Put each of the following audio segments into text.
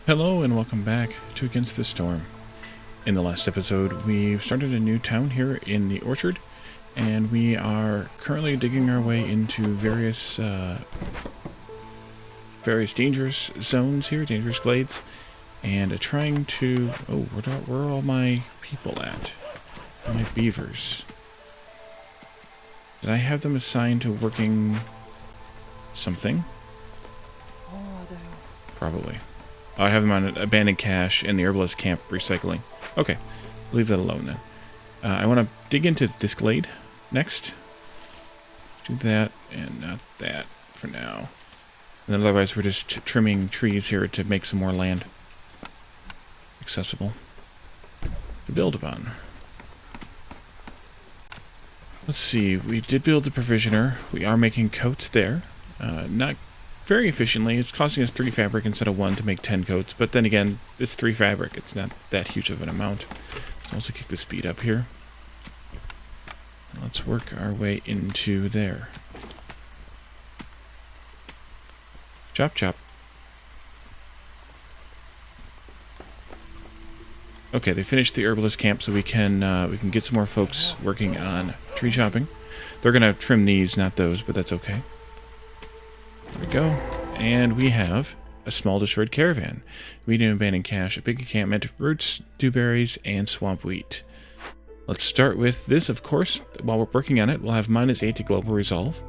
Hello and welcome back to Against the Storm. In the last episode, we've started a new town here in the orchard, and we are currently digging our way into various dangerous zones here, dangerous glades, and trying to... Oh, where are all my people at? My beavers. Did I have them assigned to working something? Probably. I have them on abandoned cache in the herbalist camp recycling. Okay, leave that alone then. I want to dig into this glade next. Do that and not that for now. And then otherwise we're just trimming trees here to make some more land accessible to build upon. Let's see, we did build the provisioner. We are making coats there. Not very efficiently. It's costing us 3 fabric instead of 1 to make 10 coats, but then again, it's 3 fabric. It's not that huge of an amount. Let's also kick the speed up here. Let's work our way into there. Chop, chop. Okay, they finished the herbalist camp, so we can get some more folks working on tree chopping. They're gonna trim these, not those, but that's okay. There we go. And we have a small destroyed caravan. Medium abandoned cache, a big encampment, roots, dewberries, and swamp wheat. Let's start with this, of course. While we're working on it, we'll have -8 to global resolve.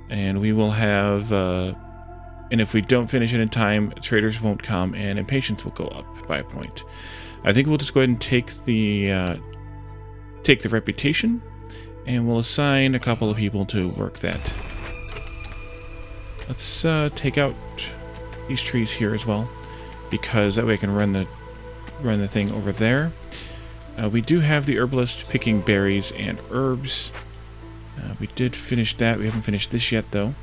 And we will have... and if we don't finish it in time, traders won't come, and impatience will go up by a point. I think we'll just go ahead and take the reputation, and we'll assign a couple of people to work that. Let's take out these trees here as well, because that way I can run the thing over there. We do have the herbalist picking berries and herbs. We did finish that. We haven't finished this yet, though.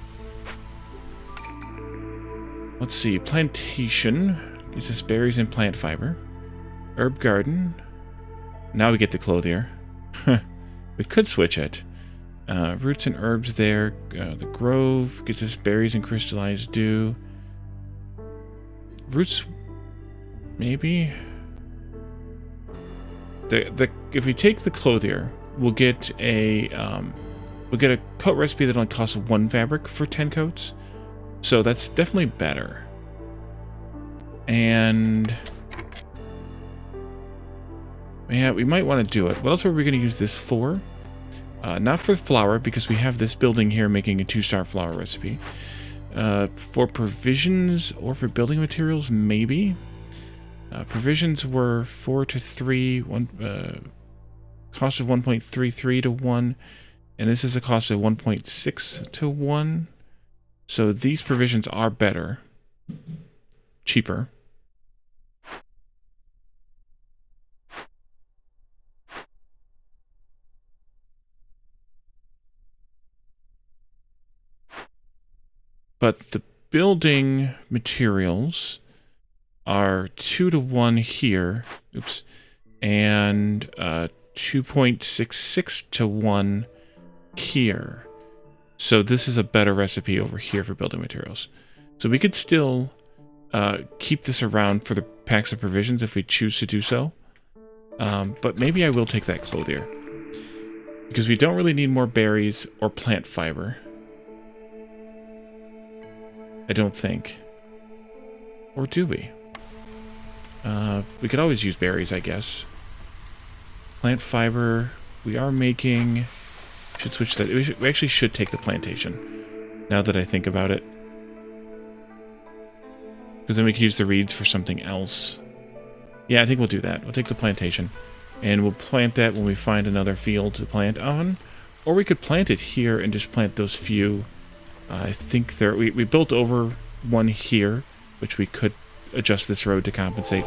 Let's see. Plantation gives us berries and plant fiber. Herb garden. Now we get the clothier. We could switch it. Roots and herbs there. The grove gets us berries and crystallized dew. Roots, maybe. If we take the clothier, we'll get a coat recipe that only costs 1 fabric for 10 coats. So that's definitely better. And yeah, we might want to do it. What else are we going to use this for? Not for flour, because we have this building here making a 2-star flour recipe. For provisions or for building materials, maybe. Provisions were 4 to 3, cost of 1.33 to 1, and this is a cost of 1.6 to 1. So these provisions are better, cheaper. But the building materials are 2 to 1 here. Oops. And 2.66 to 1 here. So this is a better recipe over here for building materials. So we could still keep this around for the packs of provisions if we choose to do so. But maybe I will take that clothier, because we don't really need more berries or plant fiber. I don't think. Or do we? We could always use berries, I guess. Plant fiber. We are making... Should switch that. We actually should take the plantation, now that I think about it. Because then we could use the reeds for something else. Yeah, I think we'll do that. We'll take the plantation. And we'll plant that when we find another field to plant on. Or we could plant it here and just plant those few... I think there we built over one here, which we could adjust this road to compensate.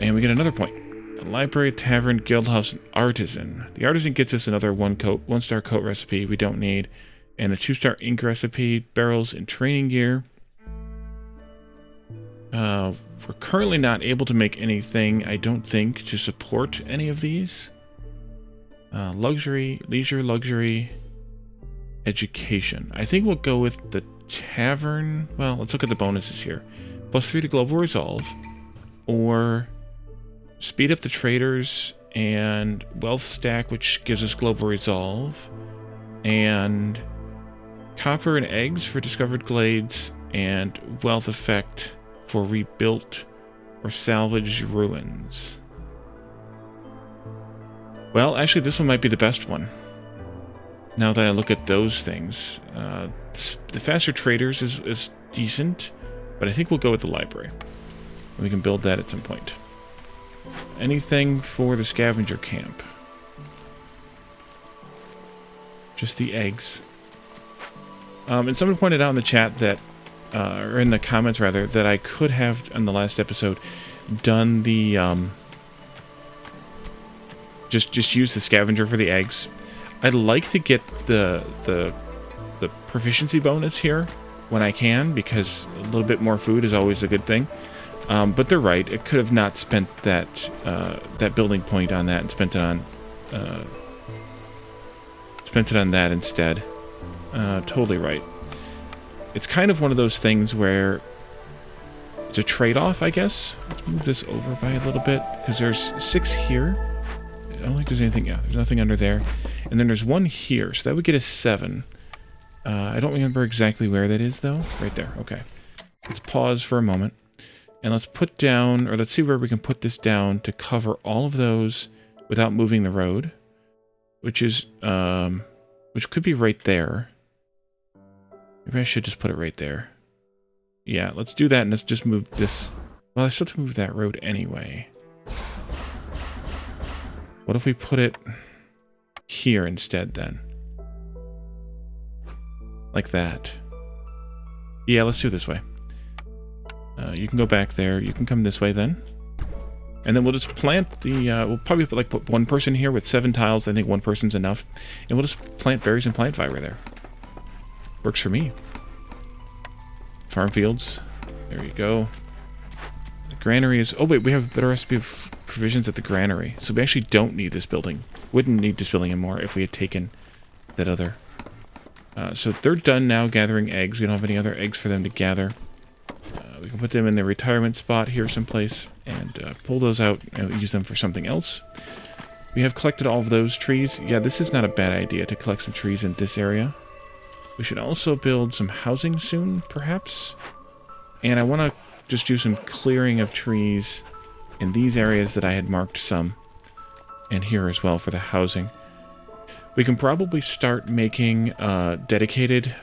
And we get another point. A library, tavern, guildhouse, and artisan. The artisan gets us another 1-star coat recipe we don't need, and a 2-star ink recipe, barrels, and training gear. We're currently not able to make anything, I don't think, to support any of these. Luxury, leisure, luxury, education. I think we'll go with the tavern. Well, let's look at the bonuses here. +3 to global resolve, or speed up the traders and wealth stack, which gives us global resolve, and copper and eggs for discovered glades, and wealth effect for rebuilt or salvaged ruins. Well, actually, this one might be the best one. Now that I look at those things, the faster traders is decent, but I think we'll go with the library. We can build that at some point. Anything for the scavenger camp? Just the eggs. And someone pointed out in the chat that, or in the comments rather, that I could have, on the last episode, done the, just use the scavenger for the eggs. I'd like to get the proficiency bonus here when I can, because a little bit more food is always a good thing. But they're right. It could have not spent that that building point on that and spent it on that instead. Totally right. It's kind of one of those things where it's a trade-off, I guess. Let's move this over by a little bit, because there's 6 here. I don't think there's anything. Yeah, there's nothing under there. And then there's 1 here, so that would get us 7. I don't remember exactly where that is, though. Right there. Okay. Let's pause for a moment. And let's put down, or let's see where we can put this down to cover all of those without moving the road. Which is, which could be right there. Maybe I should just put it right there. Yeah, let's do that, and let's just move this. Well, I still have to move that road anyway. What if we put it here instead, then? Like that. Yeah, let's do it this way. You can go back there. You can come this way, then. And then we'll just plant the... we'll probably put 1 person here with 7 tiles. I think 1 person's enough. And we'll just plant berries and plant fiber there. Works for me. Farm fields. There you go. The granary is... Oh, wait, we have a better recipe of provisions at the granary. So we actually don't need this building. Wouldn't need this building anymore if we had taken that other... so they're done now gathering eggs. We don't have any other eggs for them to gather. We can put them in their retirement spot here someplace and pull those out and use them for something else. We have collected all of those trees. Yeah, this is not a bad idea to collect some trees in this area. We should also build some housing soon, perhaps. And I want to just do some clearing of trees in these areas that I had marked some. And here as well for the housing. We can probably start making dedicated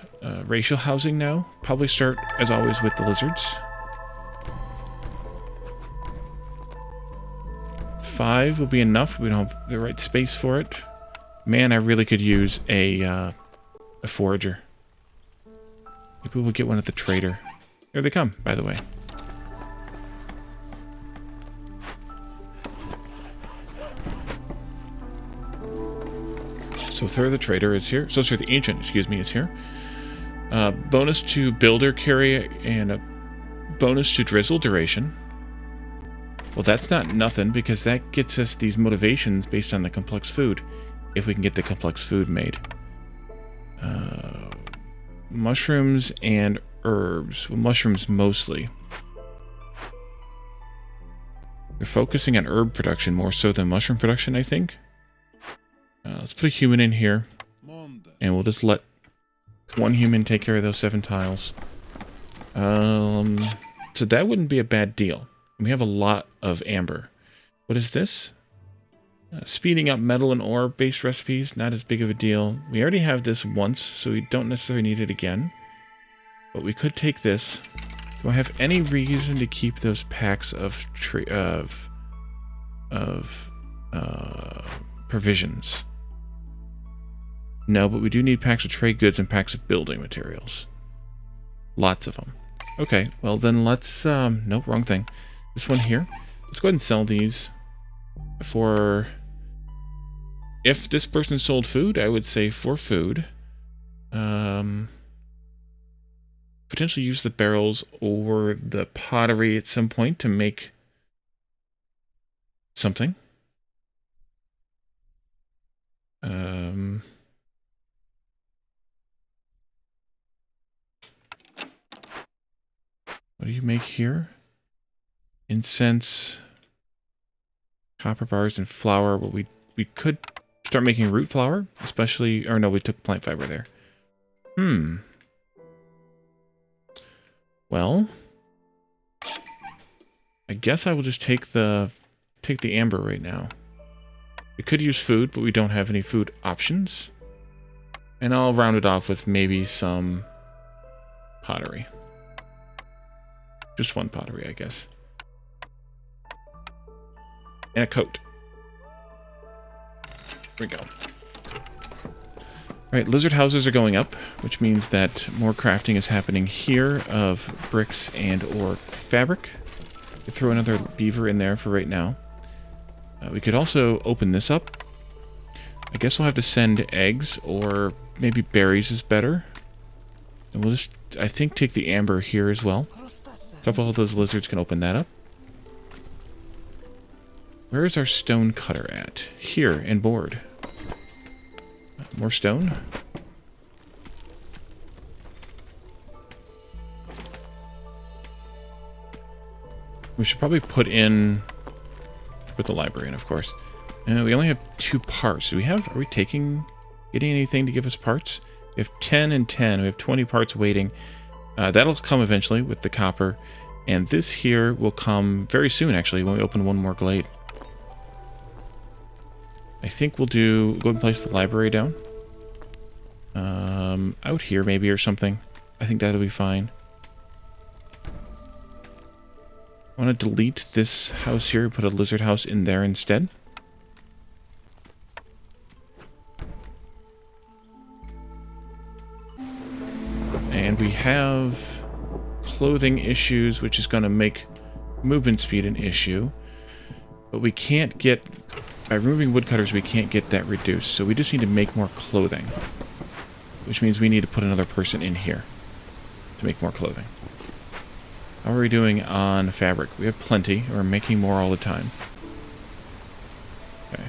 racial housing now. Probably start, as always, with the lizards. 5 will be enough. We don't have the right space for it. Man, I really could use a forager. Maybe we'll get one at the trader. Here they come, by the way. So Thur the trader is here. So sorry, the ancient, excuse me, is here. Bonus to builder carry and a bonus to drizzle duration. Well, that's not nothing, because that gets us these motivations based on the complex food, if we can get the complex food made. Mushrooms and herbs. Well, mushrooms mostly. They're focusing on herb production more so than mushroom production, I think. Let's put a human in here, and we'll just let 1 human take care of those 7 tiles. So that wouldn't be a bad deal. We have a lot of amber. What is this? Speeding up metal and ore based recipes, not as big of a deal. We already have this once, so we don't necessarily need it again. But we could take this. Do I have any reason to keep those packs of provisions? No, but we do need packs of trade goods and packs of building materials. Lots of them. Okay, well then let's, nope, wrong thing. This one here. Let's go ahead and sell these for... If this person sold food, I would say for food. Potentially use the barrels or the pottery at some point to make something. What do you make here? Incense, copper bars, and flour. Well, we could start making root flour, especially... Or no, we took plant fiber there. Well, I guess I will just take the amber right now. We could use food, but we don't have any food options. And I'll round it off with maybe some pottery. Just one pottery, I guess. And a coat. There we go. Right, lizard houses are going up, which means that more crafting is happening here of bricks and or fabric. Could throw another beaver in there for right now. We could also open this up. I guess we'll have to send eggs, or maybe berries is better. And we'll just, I think, take the amber here as well. A couple of those lizards can open that up. Where is our stone cutter at? Here, in board. More stone. We should probably put the library in, of course. We only have 2 parts. Are we getting anything to give us parts? We have 10 and 10. We have 20 parts waiting. That'll come eventually with the copper. And this here will come very soon, actually, when we open one more glade. I think we'll go and place the library down. Out here, maybe, or something. I think that'll be fine. I want to delete this house here, put a lizard house in there instead. And we have clothing issues, which is going to make movement speed an issue. But we can't get... By removing woodcutters, we can't get that reduced. So we just need to make more clothing. Which means we need to put another person in here to make more clothing. How are we doing on fabric? We have plenty. We're making more all the time. Okay.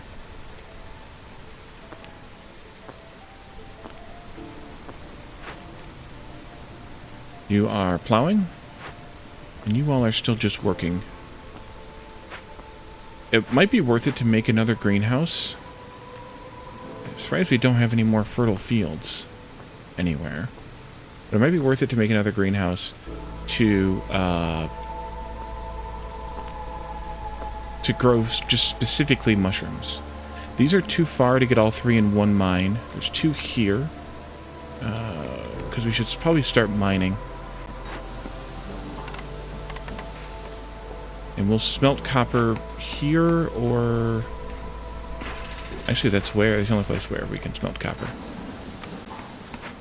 You are plowing. And you all are still just working. It might be worth it to make another greenhouse. As far as we don't have any more fertile fields anywhere. But it might be worth it to make another greenhouse to grow just specifically mushrooms. These are too far to get all 3 in one mine. There's 2 here. Because we should probably start mining. And we'll smelt copper here, or... Actually, that's the only place where we can smelt copper.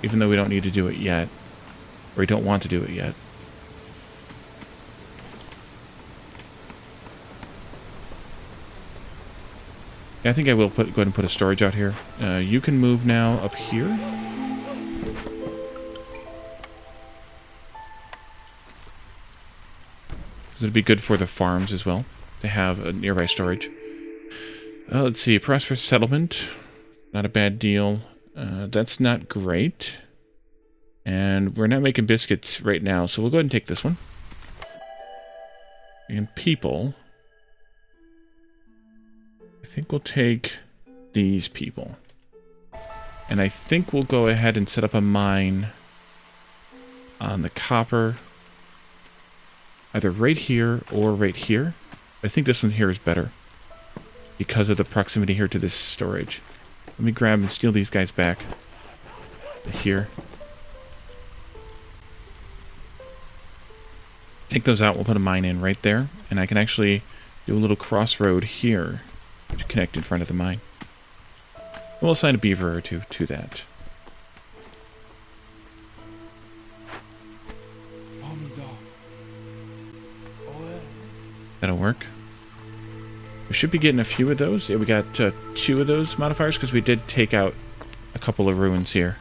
Even though we don't need to do it yet. Or we don't want to do it yet. Yeah, I think I will go ahead and put a storage out here. You can move now up here. Because it'd be good for the farms as well, to have a nearby storage. Let's see, prosperous settlement. Not a bad deal. That's not great. And we're not making biscuits right now, so we'll go ahead and take this one. And people... I think we'll take these people. And I think we'll go ahead and set up a mine on the copper. Either right here or right here. I think this one here is better. Because of the proximity here to this storage. Let me grab and steal these guys back. Here. Take those out, we'll put a mine in right there. And I can actually do a little crossroad here to connect in front of the mine. We'll assign a beaver or 2 to that. That'll work. We should be getting a few of those. Yeah, we got 2 of those modifiers because we did take out a couple of ruins here.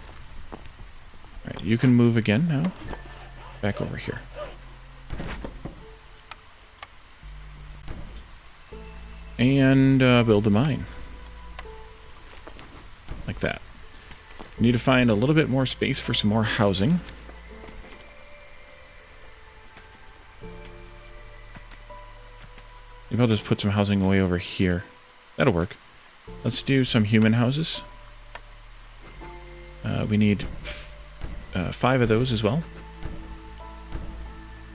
Alright, you can move again now. Back over here. And build a mine. Like that. We need to find a little bit more space for some more housing. Maybe I'll just put some housing away over here. That'll work. Let's do some human houses. We need 5 of those as well.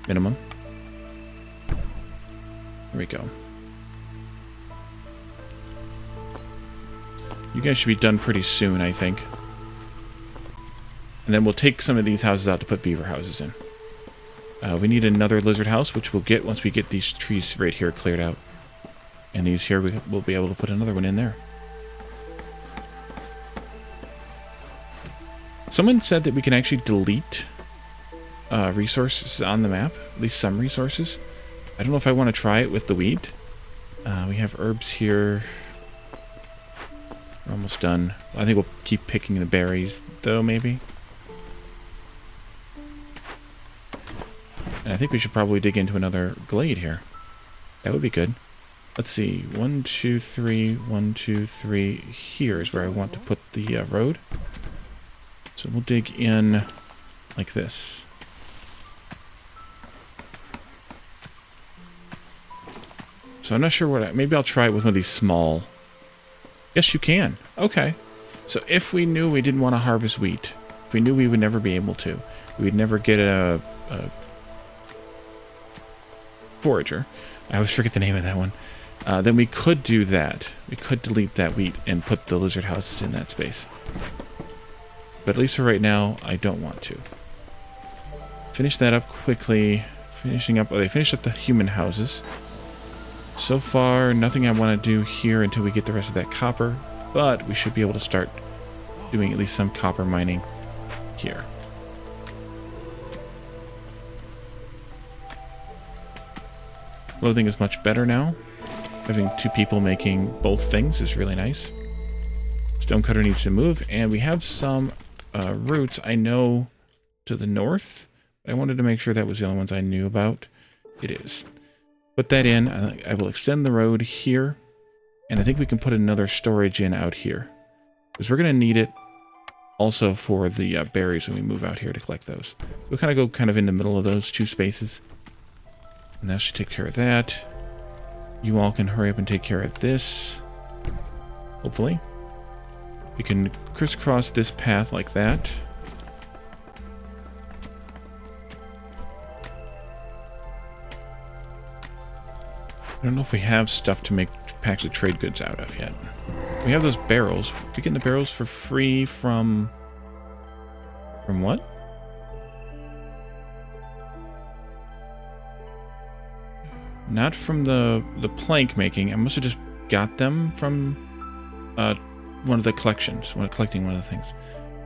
Minimum. There we go. You guys should be done pretty soon, I think. And then we'll take some of these houses out to put beaver houses in. We need another lizard house, which we'll get once we get these trees right here cleared out. And these here, we'll be able to put another one in there. Someone said that we can actually delete resources on the map, at least some resources. I don't know if I want to try it with the wheat. We have herbs here. We're almost done. I think we'll keep picking the berries, though, maybe. And I think we should probably dig into another glade here. That would be good. Let's see. 1, 2, 3. 1, 2, 3. Here is where I want to put the road. So we'll dig in like this. So I'm not sure what... maybe I'll try it with one of these small... Yes, you can. Okay. So if we knew we didn't want to harvest wheat, if we knew we would never be able to, we would never get a forager. I always forget the name of that one. Then we could do that. We could delete that wheat and put the lizard houses in that space. But at least for right now, I don't want to. Finish that up quickly. Finishing up... oh, they finished up the human houses. So far, nothing I want to do here until we get the rest of that copper. But we should be able to start doing at least some copper mining here. Clothing is much better now. Having 2 people making both things is really nice. Stonecutter needs to move, and we have some roots, I know, to the north. I wanted to make sure that was the only ones I knew about. It is. Put that in. I will extend the road here, and I think we can put another storage in out here, because we're going to need it also for the berries when we move out here to collect those. So we'll kind of go in the middle of those 2 spaces, and that should take care of that. You all can hurry up and take care of this, hopefully. We can crisscross this path like that. I don't know if we have stuff to make packs of trade goods out of yet. We have those barrels. We get the barrels for free from... from what? Not from the plank making. I must have just got them from one of the collections, when collecting one of the things.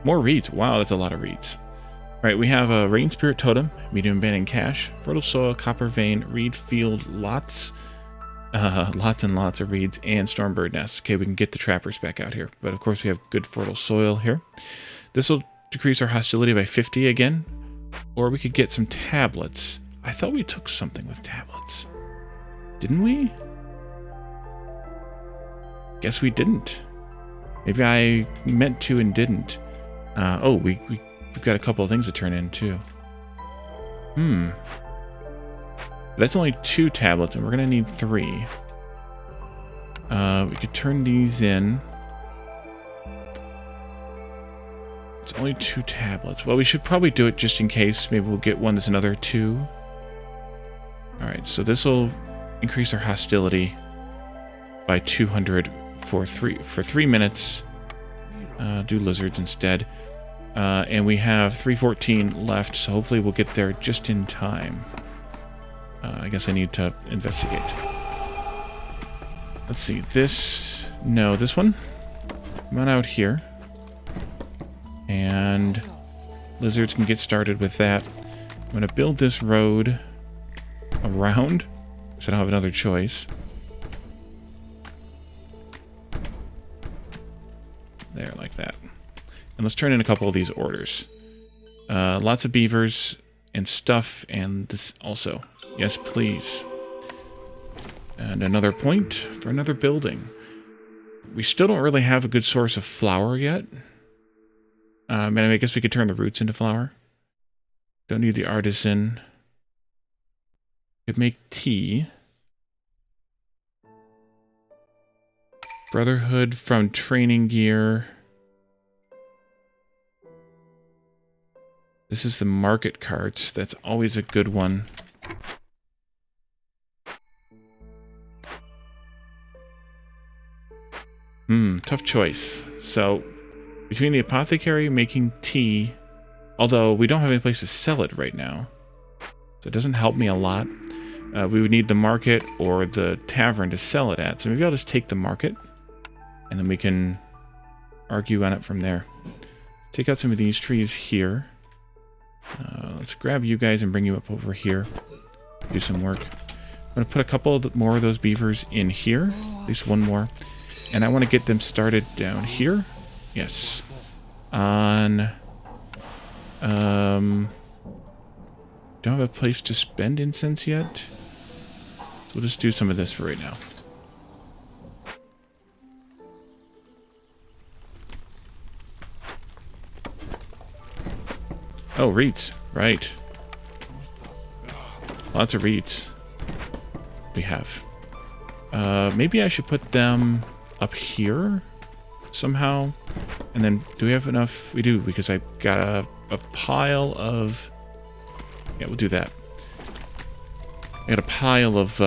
More reeds. Wow, that's a lot of reeds. All right, we have a Rain Spirit Totem, Medium Abandoned Cache, Fertile Soil, Copper Vein, Reed Field, lots and lots of reeds, and Stormbird Nest. Okay, we can get the trappers back out here. But of course we have good fertile soil here. This will decrease our hostility by 50 again. Or we could get some tablets. I thought we took something with tablets. Didn't we? Guess we didn't. Maybe I meant to and didn't. Oh, we've got a couple of things to turn in too. That's only 2 tablets, and we're going to need 3. We could turn these in. It's only 2 tablets. Well, we should probably do it just in case. Maybe we'll get one that's another 2. Alright, so this will increase our hostility by 200 for 3 minutes. Do lizards instead. And we have 314 left, so hopefully we'll get there just in time. I guess I need to investigate. Let's see, this... no, this one. Come on out here. And lizards can get started with that. I'm going to build this road around, because I don't have another choice. There, like that. And let's turn in a couple of these orders. Lots of beavers and stuff, and this also. Yes, please. And another point for another building. We still don't really have a good source of flour yet. And I guess we could turn the roots into flour. Don't need the artisan. Could make tea. Brotherhood from training gear. This is the market carts. That's always a good one. Tough choice. So, between the apothecary making tea, although we don't have any place to sell it right now, so it doesn't help me a lot. We would need the market or the tavern to sell it at. So maybe I'll just take the market, and then we can argue on it from there. Take out some of these trees here. Let's grab you guys and bring you up over here. Do some work. I'm going to put a couple more of those beavers in here. At least one more. And I want to get them started down here. Yes. On... don't have a place to spend incense yet. So we'll just do some of this for right now. Oh, reeds. Right. Lots of reeds. We have. Maybe I should put them up here somehow. And then, do we have enough? We do, because I got a pile of... Yeah, we'll do that. I got a pile of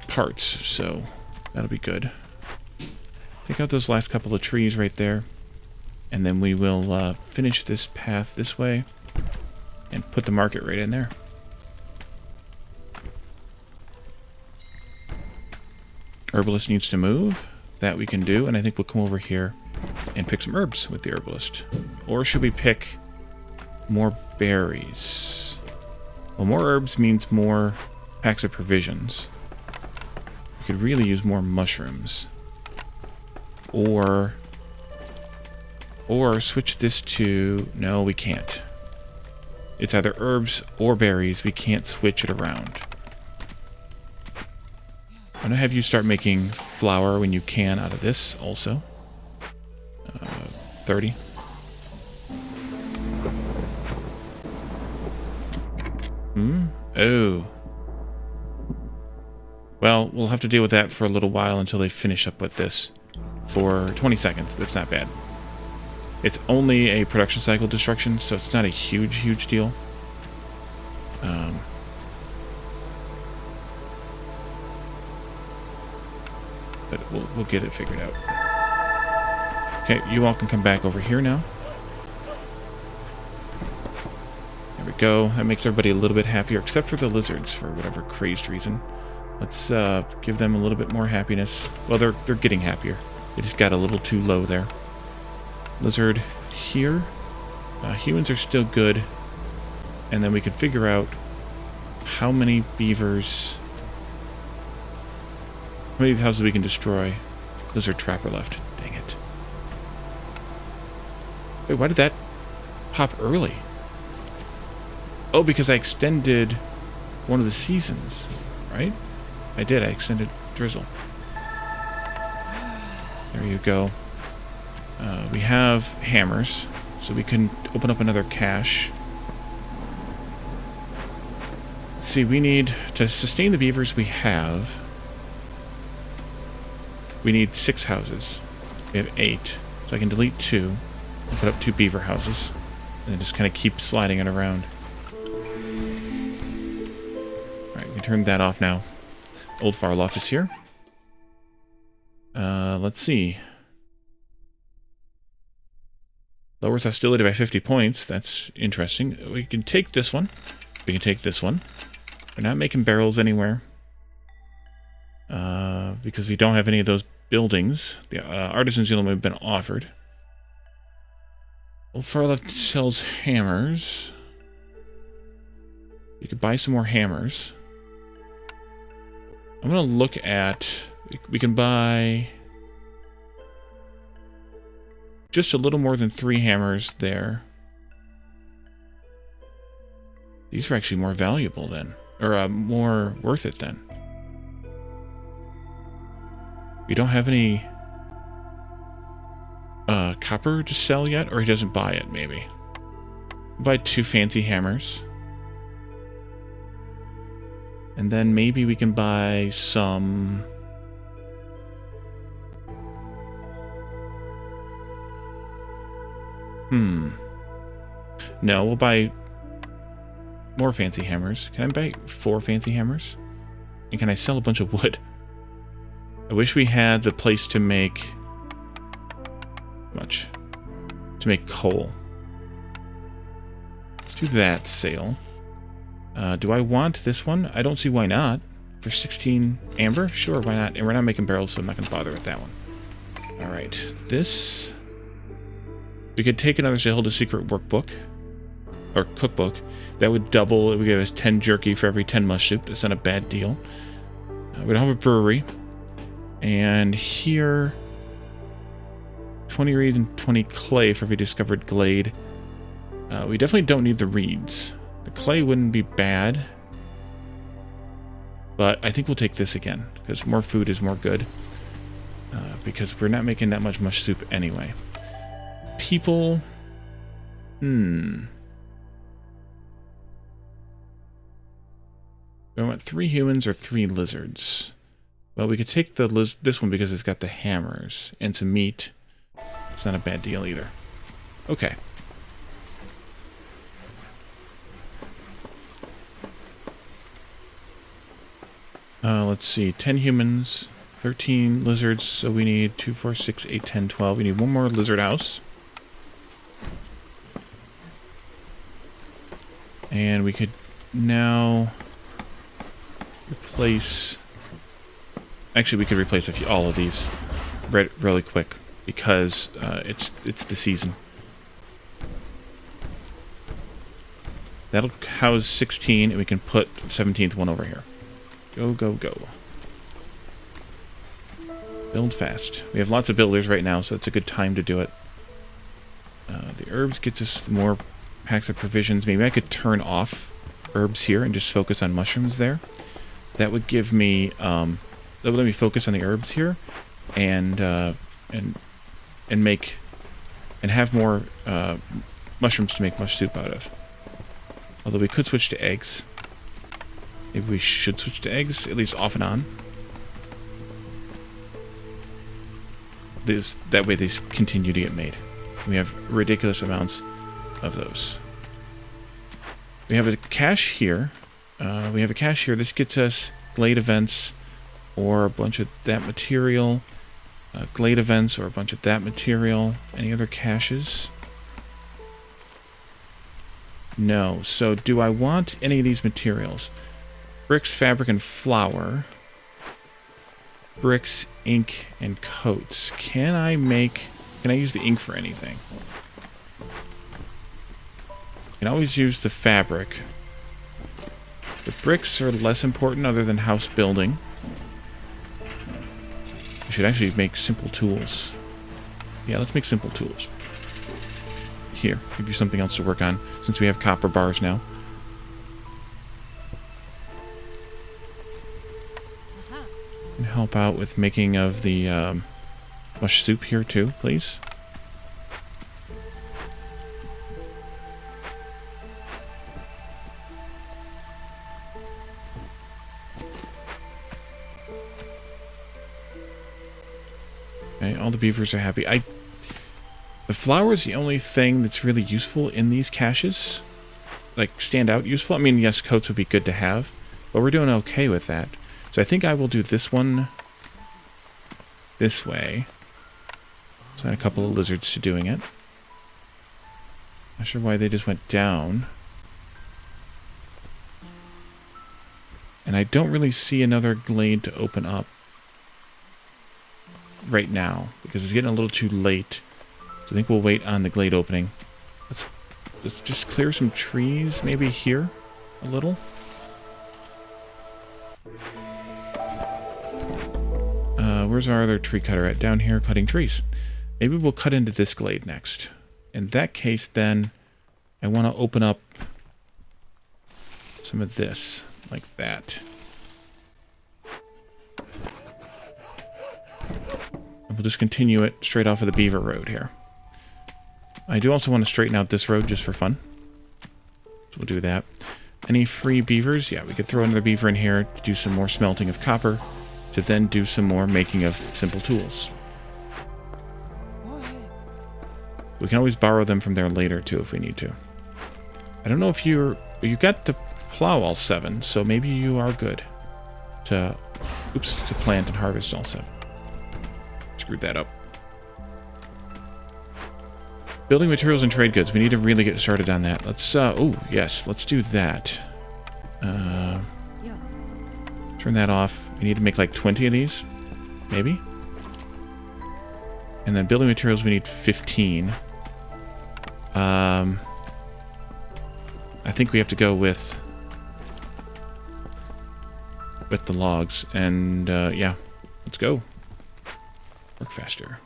parts, so that'll be good. Take out those last couple of trees right there. And then we will finish this path this way and put the market right in there. Herbalist needs to move. That we can do, and I think we'll come over here and pick some herbs with the herbalist. Or should we pick more berries? Well, more herbs means more packs of provisions. We could really use more mushrooms. Or switch this to... No, we can't. It's either herbs or berries. We can't switch it around. I'm going to have you start making flour when you can out of this also. 30. Oh. Well, we'll have to deal with that for a little while until they finish up with this. For 20 seconds. That's not bad. It's only a production cycle destruction, so it's not a huge deal. But we'll get it figured out. Okay, you all can come back over here now. There we go. That makes everybody a little bit happier, except for the lizards, for whatever crazed reason. Let's give them a little bit more happiness. Well, they're getting happier. They just got a little too low there. Lizard here. Humans are still good. And then we can figure out how many beavers... How many houses we can destroy. Lizard trapper left. Dang it. Wait, why did that pop early? Oh, because I extended one of the seasons, right? I did. I extended Drizzle. There you go. We have hammers, so we can open up another cache. Let's see, we need to sustain the beavers we have. We need 6 houses. We have 8, so I can delete 2 and put up 2 beaver houses, and then just kind of keep sliding it around. All right, we turned that off now. Old Farloff is here. Let's see. Lowers hostility by 50 points. That's interesting. We can take this one. We can take this one. We're not making barrels anywhere. Because we don't have any of those buildings. The artisan's only have been offered. Old Farloff sells hammers. You could buy some more hammers. I'm going to look at... We can buy... just a little more than 3 hammers there. These are actually more valuable then. Or more worth it then. We don't have any copper to sell yet, or he doesn't buy it, maybe. Buy 2 fancy hammers. And then maybe we can buy some No, we'll buy more fancy hammers. Can I buy 4 fancy hammers? And can I sell a bunch of wood? I wish we had the place to make... much. To make coal. Let's do that sale. Do I want this one? I don't see why not. For 16 amber? Sure, why not? And we're not making barrels, so I'm not going to bother with that one. Alright, this... We could take another Zelda Secret workbook. Or cookbook. That would double, it would give us 10 jerky for every 10 mush soup. That's not a bad deal. We don't have a brewery. And here... 20 reed and 20 clay for every discovered glade. We definitely don't need the reeds. The clay wouldn't be bad. But I think we'll take this again, because more food is more good. Because we're not making that much mush soup anyway. People... Do I want 3 humans or 3 lizards? Well, we could take the this one because it's got the hammers and some meat. It's not a bad deal either. Okay. Let's see. 10 humans, 13 lizards, so we need 2, 4, 6, 8, 10, 12. We need 1 more lizard house. And we could now replace... Actually, we could replace all of these really quick because it's the season. That'll house 16, and we can put 17th one over here. Go, go, go. Build fast. We have lots of builders right now, so it's a good time to do it. The herbs gets us more packs of provisions. Maybe I could turn off herbs here and just focus on mushrooms there. That would give me... that would let me focus on the herbs here, and make and have more mushrooms to make mush soup out of. Although we could switch to eggs. Maybe we should switch to eggs, at least off and on. That way they continue to get made. We have ridiculous amounts of those. We have a cache here. This gets us glade events or a bunch of that material. Glade events or a bunch of that material. Any other caches? No. So do I want any of these materials? Bricks, fabric, and flour. Bricks, ink, and coats. Can I use the ink for anything? I can always use the fabric. The bricks are less important other than house building. I should actually make simple tools. Yeah, let's make simple tools. Here, give you something else to work on, since we have copper bars now. And help out with making of the mush soup here too, please. Okay, all the beavers are happy. The flour is the only thing that's really useful in these caches. Like, stand out useful. I mean, yes, coats would be good to have, but we're doing okay with that. So I think I will do this one this way. So add a couple of lizards to doing it. Not sure why they just went down. And I don't really see another glade to open up right now, because it's getting a little too late. So I think we'll wait on the glade opening. Let's just clear some trees, maybe here a little. Where's our other tree cutter at? Down here, cutting trees. Maybe we'll cut into this glade next. In that case, then, I want to open up some of this, like that. And we'll just continue it straight off of the beaver road here. I do also want to straighten out this road just for fun. So we'll do that. Any free beavers? Yeah, we could throw another beaver in here to do some more smelting of copper, to then do some more making of simple tools. We can always borrow them from there later, too, if we need to. I don't know if you got to plow all 7, so maybe you are good to plant and harvest all 7. Screwed that up. Building materials and trade goods. We need to really get started on that. Let's, oh, yes, let's do that. Turn that off. We need to make like 20 of these, maybe. And then building materials, we need 15. I think we have to go with the logs. And, yeah, let's go. Work faster.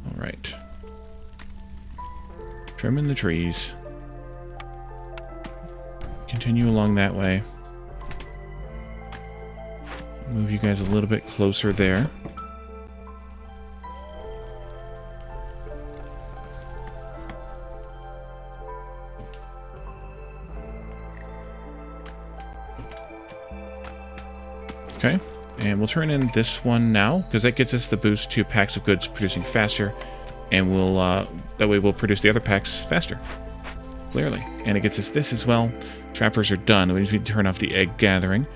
All right. Trimming the trees. Continue along that way. Move you guys a little bit closer there. Okay, and we'll turn in this one now, because that gets us the boost to packs of goods producing faster, and we'll, that way we'll produce the other packs faster. Clearly. And it gets us this as well. Trappers are done. We need to turn off the egg gathering.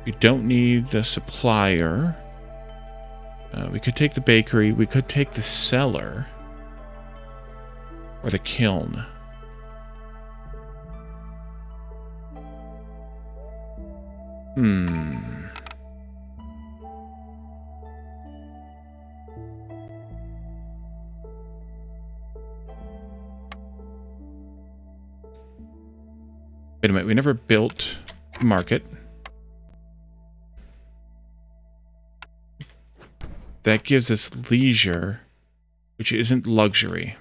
We don't need the supplier. We could take the bakery. We could take the cellar. Or the kiln. Wait a minute, we never built a market. That gives us leisure, which isn't luxury.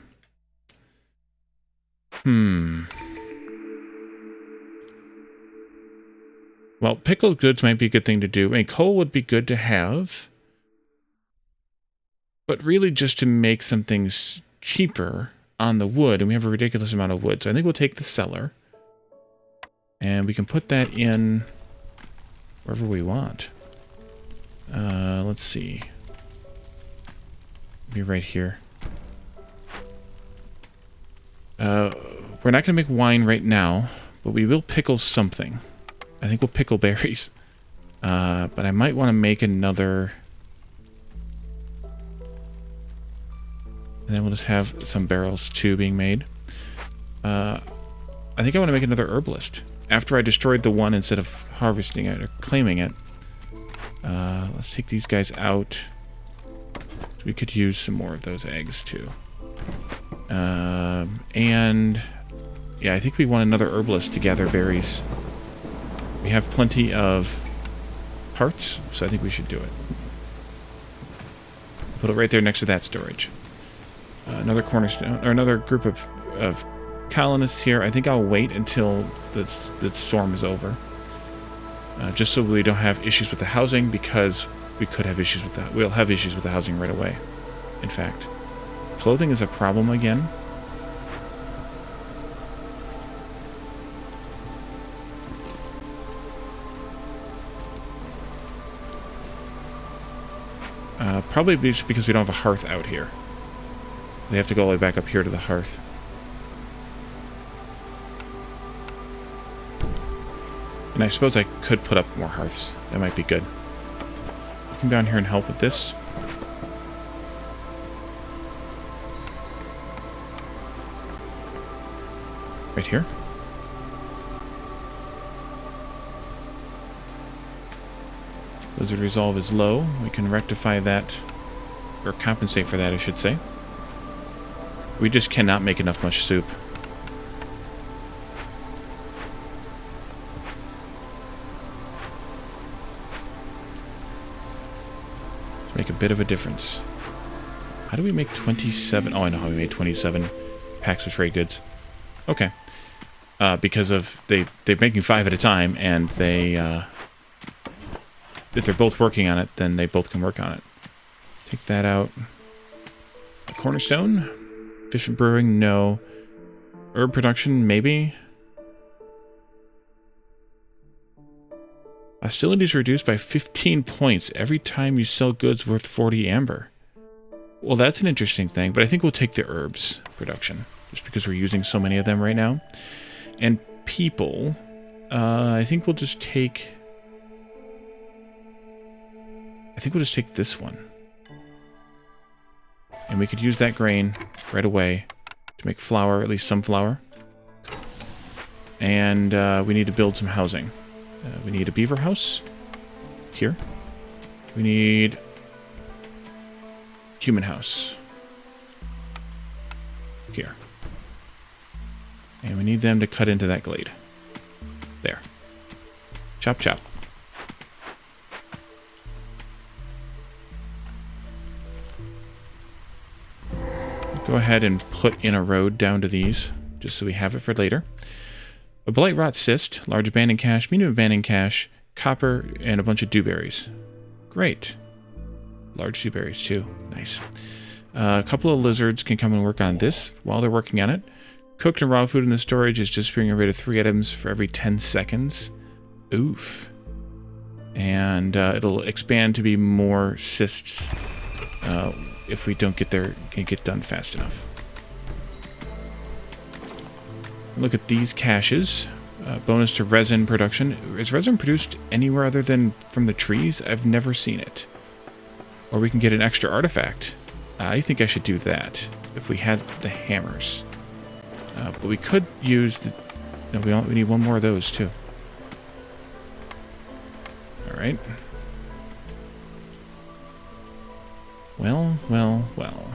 Well, pickled goods might be a good thing to do. I mean, coal would be good to have. But really just to make some things cheaper on the wood, and we have a ridiculous amount of wood. So I think we'll take the cellar. And we can put that in wherever we want. Let's see. Be right here. We're not going to make wine right now, but we will pickle something. I think we'll pickle berries. But I might want to make another... And then we'll just have some barrels, too, being made. I think I want to make another herbalist. After I destroyed the one instead of harvesting it or claiming it. Let's take these guys out. So we could use some more of those eggs, too. And... yeah, I think we want another herbalist to gather berries. We have plenty of parts, so I think we should do it. Put it right there next to that storage. Another cornerstone, or another group of colonists here. I think I'll wait until the storm is over. Just so we don't have issues with the housing, because we could have issues with that. We'll have issues with the housing right away. In fact, clothing is a problem again. Probably just because we don't have a hearth out here. They have to go all the way back up here to the hearth. And I suppose I could put up more hearths. That might be good. Come down here and help with this. Right here. Blizzard Resolve is low. We can rectify that, or compensate for that, I should say. We just cannot make enough much soup. Make a bit of a difference. How do we make 27? Oh, I know how we made 27 packs of trade goods. Okay. Because of they're making 5 at a time, and they if they're both working on it, then they both can work on it. Take that out. Cornerstone, fish and brewing, no. Herb production, maybe. Hostility is reduced by 15 points every time you sell goods worth 40 amber. Well, that's an interesting thing, but I think we'll take the herbs production, just because we're using so many of them right now. And people, I think we'll just take... I think we'll just take this one. And we could use that grain right away to make flour, at least some flour. And we need to build some housing. We need a beaver house here. We need human house here. And we need them to cut into that glade. There. Chop, chop. Go ahead and put in a road down to these, just so we have it for later. A blight rot cyst, large abandoned cache, medium abandoned cache, copper, and a bunch of dewberries. Great. Large dewberries too. Nice. A couple of lizards can come and work on this while they're working on it. Cooked and raw food in the storage is just being rid of 3 items for every 10 seconds. Oof. And it'll expand to be more cysts if we don't get done fast enough. Look at these caches. Bonus to resin production. Is resin produced anywhere other than from the trees? I've never seen it. Or we can get an extra artifact. I think I should do that if we had the hammers. But we could use the... No, we need one more of those too. Alright. Well, well, well.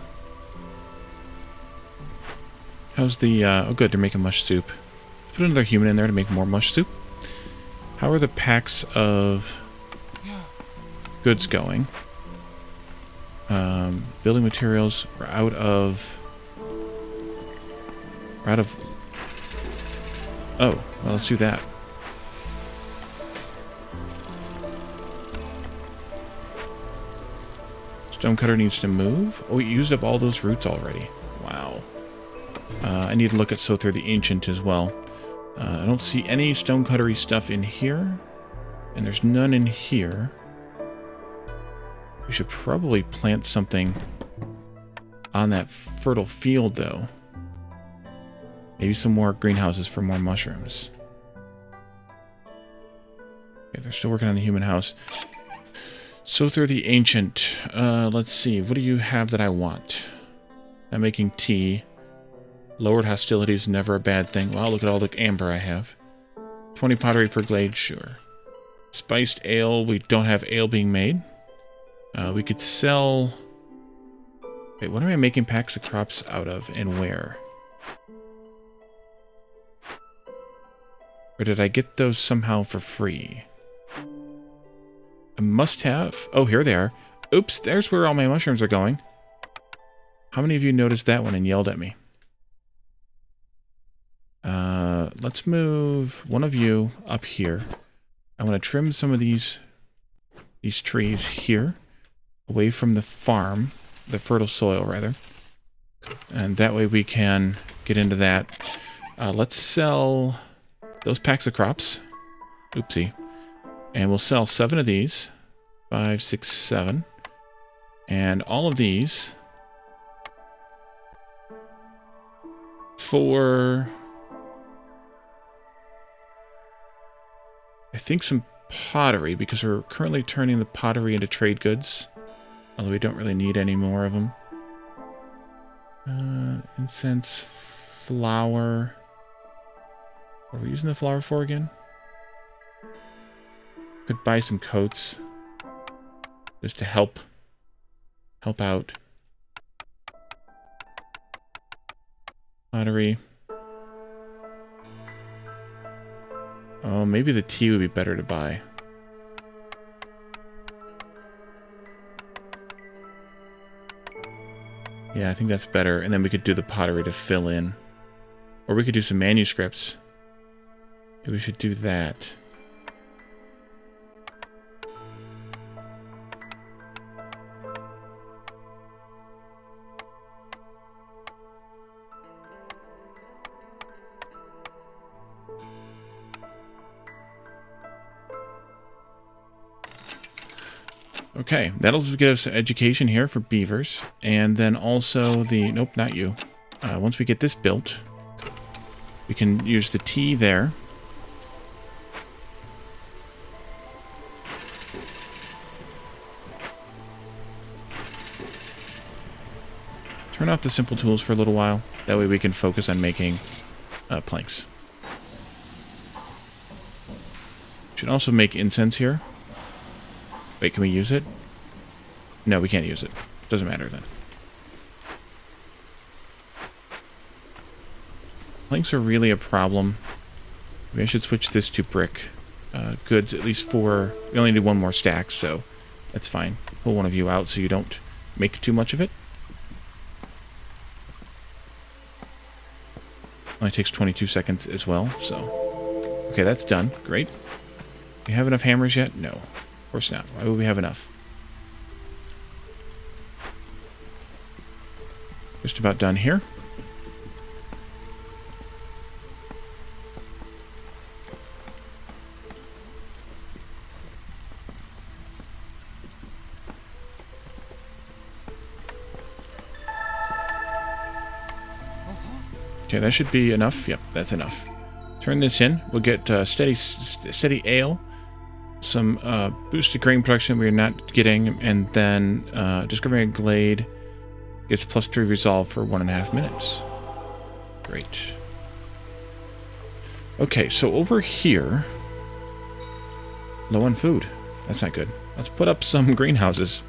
How's the... oh good, they're making mush soup. Let's put another human in there to make more mush soup. How are the packs of goods going? Building materials. We're out of... Oh, well, let's do that. Stonecutter needs to move. Oh, we used up all those roots already. Wow. I need to look at Sother the Ancient as well. I don't see any stonecuttery stuff in here. And there's none in here. We should probably plant something on that fertile field, though. Maybe some more greenhouses for more mushrooms. Okay, they're still working on the human house. Sother the Ancient. Let's see. What do you have that I want? I'm making tea. Lowered hostility is never a bad thing. Wow, look at all the amber I have. 20 pottery for glade, sure. Spiced ale. We don't have ale being made. We could sell... Wait, what am I making packs of crops out of and where? Or did I get those somehow for free? I must have. Oh, here they are. Oops, there's where all my mushrooms are going. How many of you noticed that one and yelled at me? Let's move one of you up here. I want to trim some of these trees here, away from the farm, the fertile soil, rather. And that way we can get into that. Let's sell those packs of crops. Oopsie. And we'll sell 7 of these. 5, 6, 7. And all of these for... I think some pottery, because we're currently turning the pottery into trade goods. Although we don't really need any more of them. Incense, flour. What are we using the flour for again? Could buy some coats. Just to help out. Pottery. Oh, maybe the tea would be better to buy. Yeah, I think that's better. And then we could do the pottery to fill in. Or we could do some manuscripts. Maybe we should do that. Okay, that'll get us education here for beavers. And then also the... Nope, not you. Once we get this built, we can use the T there. Turn off the simple tools for a little while. That way we can focus on making planks. Should also make incense here. Wait, can we use it? No, we can't use it. Doesn't matter then. Planks are really a problem. Maybe I should switch this to brick. Goods, at least for... We only need one more stack, so that's fine. Pull one of you out so you don't make too much of it. Only takes 22 seconds as well, so... Okay, that's done. Great. Do we have enough hammers yet? No. Of course not. Why would we have enough? Just about done here. Okay, that should be enough. Yep, that's enough. Turn this in. We'll get steady ale. Some boosted grain production we're not getting, and then discovering a glade gets +3 resolve for 1.5 minutes. Great. Okay, so over here, low on food. That's not good. Let's put up some greenhouses.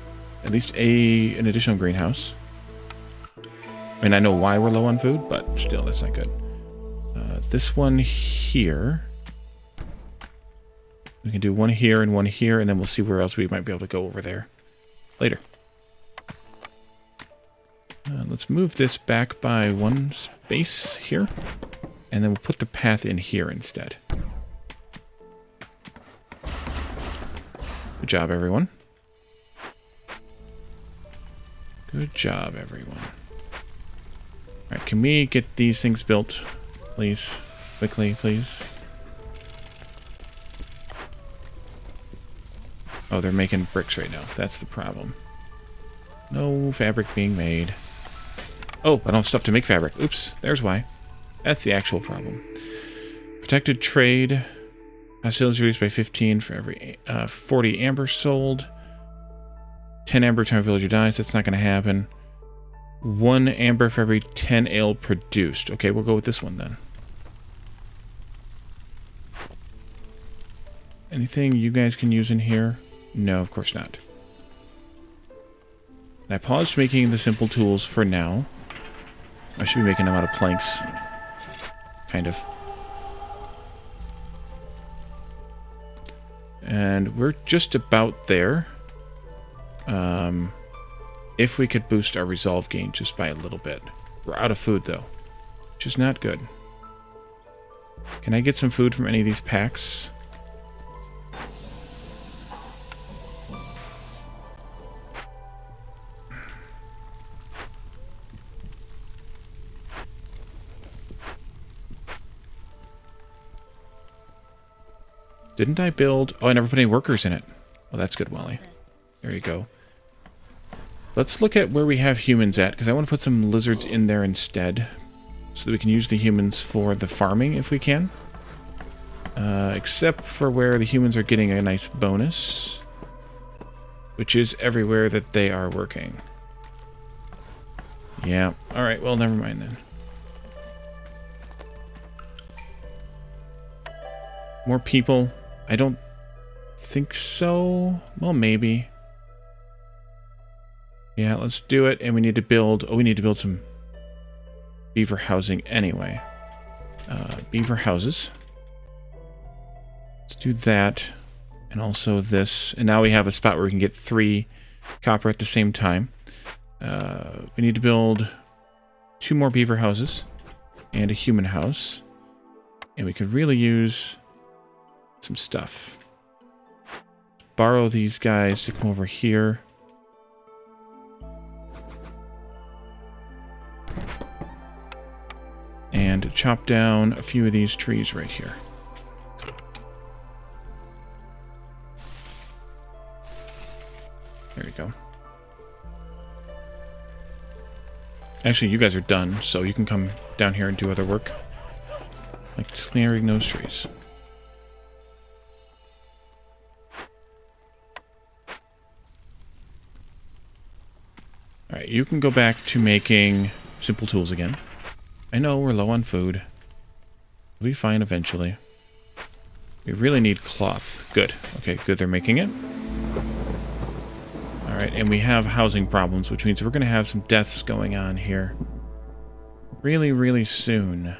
At least an additional greenhouse. I mean, I know why we're low on food, but still, that's not good. This one here... We can do one here, and then we'll see where else we might be able to go over there later. Let's move this back by 1 space here, and then we'll put the path in here instead. Good job, everyone. Good job, everyone. Alright, can we get these things built, please? Quickly, please. Oh, they're making bricks right now. That's the problem. No fabric being made. Oh, I don't have stuff to make fabric. Oops, there's why. That's the actual problem. Protected trade. Hostility reduced by 15 for every 40 amber sold. 10 amber time a villager dies. That's not going to happen. 1 amber for every 10 ale produced. Okay, we'll go with this one then. Anything you guys can use in here? No, of course not. And I paused making the simple tools for now. I should be making them out of planks. Kind of. And we're just about there. If we could boost our resolve gain just by a little bit. We're out of food, though. Which is not good. Can I get some food from any of these packs? Didn't I build... Oh, I never put any workers in it. Well, that's good, Wally. There you go. Let's look at where we have humans at, because I want to put some lizards in there instead, so that we can use the humans for the farming, if we can. Except for where the humans are getting a nice bonus, which is everywhere that they are working. Yeah. Alright, well, never mind then. More people... I don't think so. Well, maybe. Yeah, let's do it. And we need to build... Oh, we need to build some beaver housing anyway. Beaver houses. Let's do that. And also this. And now we have a spot where we can get 3 copper at the same time. We need to build 2 more beaver houses. And a human house. And we could really use... some stuff. Borrow these guys to come over here. And chop down a few of these trees right here. There you go. Actually, you guys are done, so you can come down here and do other work. Like clearing those trees. Alright, you can go back to making simple tools again. I know we're low on food. We'll be fine eventually. We really need cloth. Good. Okay, good, they're making it. Alright, and we have housing problems, which means we're going to have some deaths going on here. Really, really soon.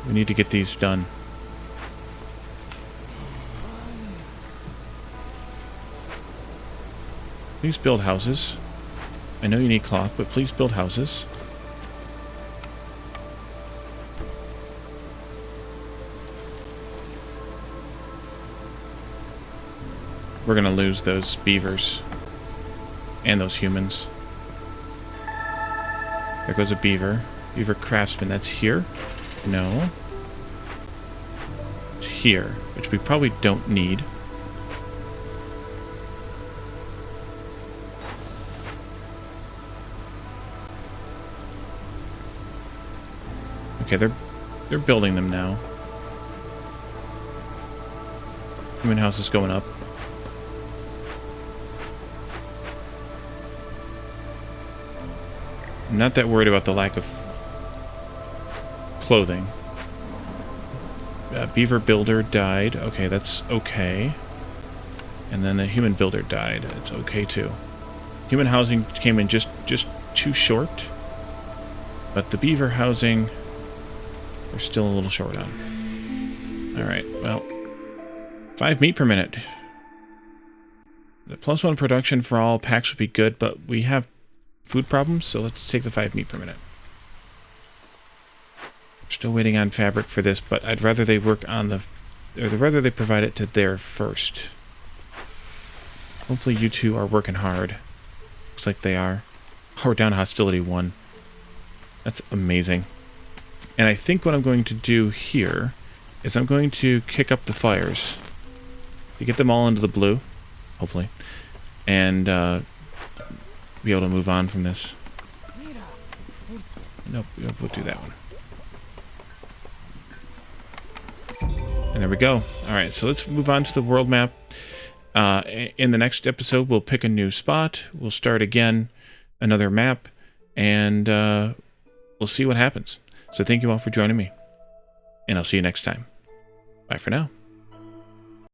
We need to get these done. Please build houses. I know you need cloth, but please build houses. We're gonna lose those beavers. And those humans. There goes a beaver. Beaver craftsman, that's here? No. It's here, which we probably don't need. Okay, they're building them now. Human house is going up. I'm not that worried about the lack of clothing. Beaver builder died. Okay, that's okay. And then the human builder died. It's okay too. Human housing came in just too short. But the beaver housing, we're still a little short on. Alright, well, 5 meat per minute. The +1 production for all packs would be good, but we have food problems, so let's take the 5 meat per minute. Still waiting on fabric for this, but I'd rather they work on the... or rather they provide it to there first. Hopefully you two are working hard. Looks like they are. Oh, we're down to Hostility 1. That's amazing. And I think what I'm going to do here is I'm going to kick up the fires. To get them all into the blue, hopefully. And be able to move on from this. Nope, we'll do that one. And there we go. Alright, so let's move on to the world map. In the next episode, we'll pick a new spot. We'll start again, another map, and we'll see what happens. So thank you all for joining me, and I'll see you next time. Bye for now.